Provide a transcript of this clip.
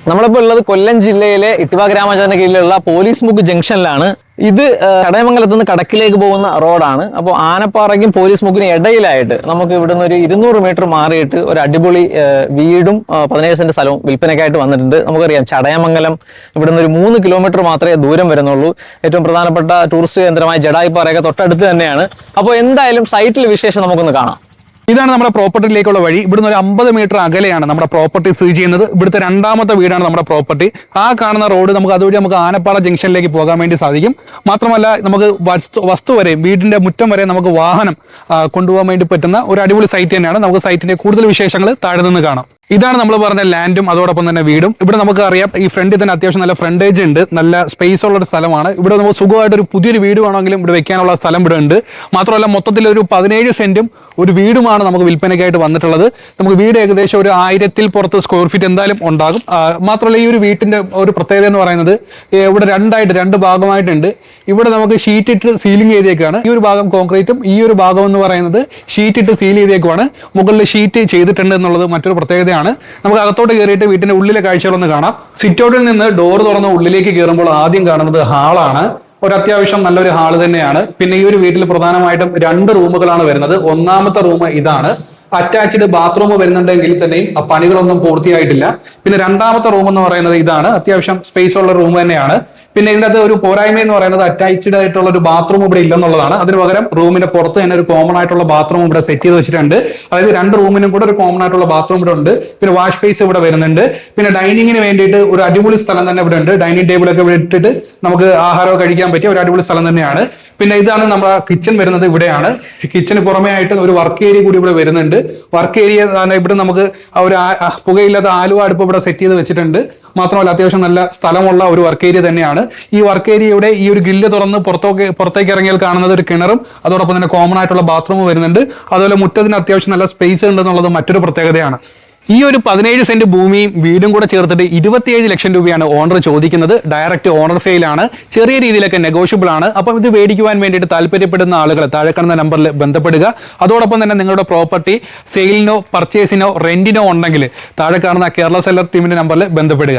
നമ്മളിപ്പോൾ ഉള്ളത് കൊല്ലം ജില്ലയിലെ ഇട്ടിവ ഗ്രാമപഞ്ചായത്തിന് കീഴിലുള്ള പോലീസ് മുക്ക് ജംഗ്ഷനിലാണ്. ഇത് ചടയമംഗലത്ത് നിന്ന് കടക്കിലേക്ക് പോകുന്ന റോഡാണ്. അപ്പോൾ ആനപ്പാറയ്ക്കും പോലീസ് മുക്കിനും ഇടയിലായിട്ട് നമുക്ക് ഇവിടുന്ന് ഒരു 200 മീറ്റർ മാറിയിട്ട് ഒരു അടിപൊളി വീടും 17 സെന്റ് സ്ഥലവും വിൽപ്പനയ്ക്കായിട്ട് വന്നിട്ടുണ്ട്. നമുക്കറിയാം ചടയമംഗലം ഇവിടുന്ന് ഒരു 3 കിലോമീറ്റർ മാത്രമേ ദൂരം വരുന്നുള്ളൂ. ഏറ്റവും പ്രധാനപ്പെട്ട ടൂറിസ്റ്റ് കേന്ദ്രമായ ജഡായിപ്പാറയൊക്കെ തൊട്ടടുത്ത് തന്നെയാണ്. അപ്പോൾ എന്തായാലും സൈറ്റിൽ വിശേഷം നമുക്കൊന്ന് കാണാം. ഇതാണ് നമ്മുടെ പ്രോപ്പർട്ടിയിലേക്കുള്ള വഴി. ഇവിടുന്ന് ഒരു 50 മീറ്റർ അകലെയാണ് നമ്മുടെ പ്രോപ്പർട്ടി സ്ഥിതി ചെയ്യുന്നത്. ഇവിടുത്തെ രണ്ടാമത്തെ വീടാണ് നമ്മുടെ പ്രോപ്പർട്ടി. ആ കാണുന്ന റോഡ് അതുവഴി നമുക്ക് ആനപ്പാറ ജംഗ്ഷനിലേക്ക് പോകാൻ വേണ്ടി സാധിക്കും. മാത്രമല്ല നമുക്ക് വസ്തു വരെ വീടിന്റെ മുറ്റം വരെ നമുക്ക് വാഹനം കൊണ്ടുപോകാൻ വേണ്ടി പറ്റുന്ന ഒരു അടിപൊളി സൈറ്റ് തന്നെയാണ്. നമുക്ക് സൈറ്റിന്റെ കൂടുതൽ വിശേഷങ്ങൾ താഴെ നിന്ന് കാണാം. ഇതാണ് നമ്മൾ പറഞ്ഞ ലാൻഡും അതോടൊപ്പം തന്നെ വീടും. ഇവിടെ നമുക്ക് അറിയാം ഈ ഫ്രണ്ടിൽ തന്നെ അത്യാവശ്യം നല്ല ഫ്രണ്ടേജ് ഉണ്ട്, നല്ല സ്പേസ് ഉള്ള ഒരു സ്ഥലമാണ്. ഇവിടെ നമുക്ക് സുഖമായിട്ട് ഒരു പുതിയൊരു വീട് വേണമെങ്കിലും ഇവിടെ വെക്കാനുള്ള സ്ഥലം ഇവിടെ ഉണ്ട്. മാത്രമല്ല മൊത്തത്തിൽ ഒരു 17 സെന്റും ഒരു വീടുമാണ് നമുക്ക് വിൽപ്പനയ്ക്കായിട്ട് വന്നിട്ടുള്ളത്. നമുക്ക് വീട് ഏകദേശം ഒരു 1000 പുറത്ത് സ്ക്വയർ ഫീറ്റ് എന്തായാലും ഉണ്ടാകും. മാത്രമല്ല ഈ ഒരു വീട്ടിന്റെ ഒരു പ്രത്യേകത എന്ന് പറയുന്നത് ഇവിടെ രണ്ട് ഭാഗമായിട്ടുണ്ട്. ഇവിടെ നമുക്ക് ഷീറ്റ് ഇട്ട് സീലിംഗ് ചെയ്തേക്കാണ്. ഈ ഒരു ഭാഗം കോൺക്രീറ്റും ഈ ഒരു ഭാഗം എന്ന് പറയുന്നത് ഷീറ്റ് ഇട്ട് സീൽ ചെയ്തേക്കുവാണ്. മുകളിൽ ഷീറ്റ് ചെയ്തിട്ടുണ്ട് എന്നുള്ളത് മറ്റൊരു പ്രത്യേകതയാണ്. നമുക്ക് അകത്തോട്ട് കയറിയിട്ട് വീട്ടിന്റെ ഉള്ളിലെ കാഴ്ചകളൊന്ന് കാണാം. സിറ്റൗട്ടിൽ നിന്ന് ഡോർ തുറന്ന് ഉള്ളിലേക്ക് കയറുമ്പോൾ ആദ്യം കാണുന്നത് ഹാളാണ്. ഒരു അത്യാവശ്യം നല്ലൊരു ഹാള് തന്നെയാണ്. പിന്നെ ഈ ഒരു വീട്ടിൽ പ്രധാനമായിട്ടും 2 റൂമുകളാണ് വരുന്നത്. ഒന്നാമത്തെ റൂം ഇതാണ്. അറ്റാച്ച്ഡ് ബാത്റൂം വരുന്നുണ്ടെങ്കിൽ തന്നെയും ആ പണികളൊന്നും പൂർത്തിയായിട്ടില്ല. പിന്നെ രണ്ടാമത്തെ റൂം എന്ന് പറയുന്നത് ഇതാണ്. അത്യാവശ്യം സ്പേസ് ഉള്ള റൂം തന്നെയാണ്. പിന്നെ ഇതിൻ്റെ അകത്ത് ഒരു പോരായ്മ എന്ന് പറയുന്നത് അറ്റാച്ച്ഡ് ആയിട്ടുള്ള ഒരു ബാത്റൂം ഇവിടെ ഇല്ലെന്നുള്ളതാണ്. അതിന് പകരം റൂമിന്റെ പുറത്ത് തന്നെ ഒരു കോമൺ ആയിട്ടുള്ള ബാത്റൂം ഇവിടെ സെറ്റ് ചെയ്ത് വെച്ചിട്ടുണ്ട്. അതായത് 2 റൂമിനും കൂടെ ഒരു കോമൺ ആയിട്ടുള്ള ബാത്റൂം ഇവിടെ ഉണ്ട്. പിന്നെ വാഷ് സ്പേസ് ഇവിടെ വരുന്നുണ്ട്. പിന്നെ ഡൈനിങ്ങിന് വേണ്ടിയിട്ട് ഒരു അടിപൊളി സ്ഥലം തന്നെ ഇവിടെ ഉണ്ട്. ഡൈനിങ് ടേബിൾ ഒക്കെ ഇവിടെ ഇട്ടിട്ട് നമുക്ക് ആഹാരമൊക്കെ കഴിക്കാൻ പറ്റിയ ഒരു അടിപൊളി സ്ഥലം തന്നെയാണ്. പിന്നെ ഇതാണ് നമ്മുടെ കിച്ചൺ വരുന്നത്. ഇവിടെയാണ് കിച്ചന് പുറമേ ആയിട്ട് ഒരു വർക്ക് ഏരിയ കൂടി ഇവിടെ വരുന്നുണ്ട്. വർക്ക് ഏരിയ ഇവിടെ നമുക്ക് ഒരു പുകയില്ലാത്ത ആലുവ അടുപ്പ് ഇവിടെ സെറ്റ് ചെയ്ത് വെച്ചിട്ടുണ്ട്. മാത്രമല്ല അത്യാവശ്യം നല്ല സ്ഥലമുള്ള ഒരു വർക്ക് ഏരിയ തന്നെയാണ്. ഈ വർക്ക് ഏരിയയുടെ ഈ ഒരു ഗില്ല് തുറന്ന് പുറത്തേക്ക് ഇറങ്ങിയാൽ കാണുന്നത് ഒരു കിണറും അതോടൊപ്പം തന്നെ കോമൺ ആയിട്ടുള്ള ബാത്റൂം വരുന്നുണ്ട്. അതുപോലെ മുറ്റത്തിന് അത്യാവശ്യം നല്ല സ്പേസ് ഉണ്ടെന്നുള്ളത് മറ്റൊരു പ്രത്യേകതയാണ്. ഈ ഒരു 17 സെന്റ് ഭൂമിയും വീടും കൂടെ ചേർത്തിട്ട് 27 ലക്ഷം രൂപയാണ് ഓണർ ചോദിക്കുന്നത്. ഡയറക്റ്റ് ഓണർ സെയിലാണ്. ചെറിയ രീതിയിലൊക്കെ നെഗോഷ്യബിൾ ആണ്. അപ്പം ഇത് മേടിക്കുവാൻ വേണ്ടിയിട്ട് താല്പര്യപ്പെടുന്ന ആളുകൾ താഴെ കാണുന്ന നമ്പറിൽ ബന്ധപ്പെടുക. അതോടൊപ്പം തന്നെ നിങ്ങളുടെ പ്രോപ്പർട്ടി സെയിലിനോ പർച്ചേസിനോ റെന്റിനോ ഉണ്ടെങ്കിൽ താഴെ കാണുന്ന കേരള സെല്ലർ ടീമിന്റെ നമ്പറിൽ ബന്ധപ്പെടുക.